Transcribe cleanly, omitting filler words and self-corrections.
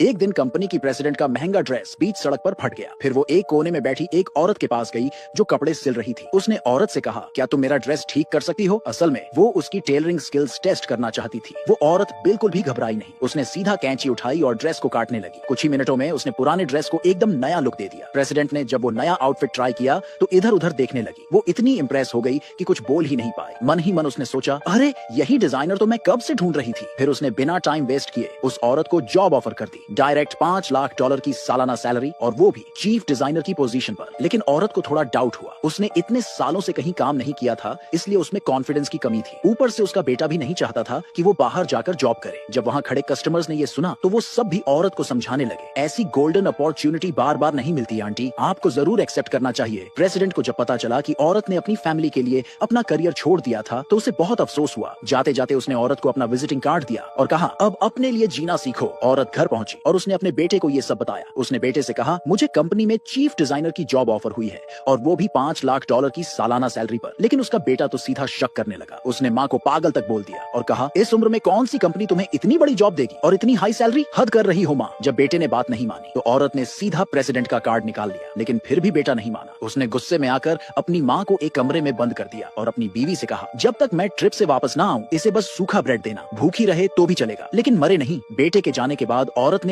एक दिन कंपनी की प्रेसिडेंट का महंगा ड्रेस बीच सड़क पर फट गया। फिर वो एक कोने में बैठी एक औरत के पास गई जो कपड़े सिल रही थी। उसने औरत से कहा, क्या तुम मेरा ड्रेस ठीक कर सकती हो? असल में वो उसकी टेलरिंग स्किल्स टेस्ट करना चाहती थी। वो औरत बिल्कुल भी घबराई नहीं। उसने सीधा कैंची उठाई और ड्रेस को काटने लगी। कुछ ही मिनटों में उसने पुराने ड्रेस को एकदम नया लुक दे दिया। प्रेसिडेंट ने जब वो नया आउटफिट ट्राई किया तो इधर उधर देखने लगी। वो इतनी इंप्रेस हो गई कि कुछ बोल ही नहीं पाई। मन ही मन उसने सोचा, अरे यही डिजाइनर तो मैं कब से ढूंढ रही थी। फिर उसने बिना टाइम वेस्ट किए उस औरत को जॉब ऑफर कर दी। डायरेक्ट $5 लाख की सालाना सैलरी, और वो भी चीफ डिजाइनर की पोजीशन पर। लेकिन औरत को थोड़ा डाउट हुआ। उसने इतने सालों से कहीं काम नहीं किया था, इसलिए उसमें कॉन्फिडेंस की कमी थी। ऊपर से उसका बेटा भी नहीं चाहता था कि वो बाहर जाकर जॉब करे। जब वहाँ खड़े कस्टमर्स ने ये सुना तो वो सब भी औरत को समझाने लगे, ऐसी गोल्डन अपॉर्चुनिटी बार बार नहीं मिलती आंटी, आपको जरूर एक्सेप्ट करना चाहिए। प्रेसिडेंट को जब पता चला कि औरत ने अपनी फैमिली के लिए अपना करियर छोड़ दिया था तो उसे बहुत अफसोस हुआ। जाते जाते उसने औरत को अपना विजिटिंग कार्ड दिया और कहा, अब अपने लिए जीना सीखो। औरत घर पहुंची और उसने अपने बेटे को ये सब बताया। उसने बेटे से कहा, मुझे कंपनी में चीफ डिजाइनर की जॉब ऑफर हुई है और वो भी $5 लाख की सालाना सैलरी पर। लेकिन उसका बेटा तो सीधा शक करने लगा। उसने माँ को पागल तक बोल दिया और कहा, इस उम्र में कौन सी कंपनी तुम्हें इतनी बड़ी जॉब देगी और इतनी हाई सैलरी? हद कर रही हो माँ। जब बेटे ने बात नहीं मानी तो औरत ने सीधा प्रेसिडेंट का कार्ड निकाल लिया। लेकिन फिर भी बेटा नहीं माना। उसने गुस्से में आकर अपनी माँ को एक कमरे में बंद कर दिया और अपनी बीवी से कहा, जब तक मैं ट्रिप से वापस ना आऊं इसे बस सूखा ब्रेड देना, भूखी रहे तो भी चलेगा लेकिन मरे नहीं। बेटे के जाने के बाद औरत ने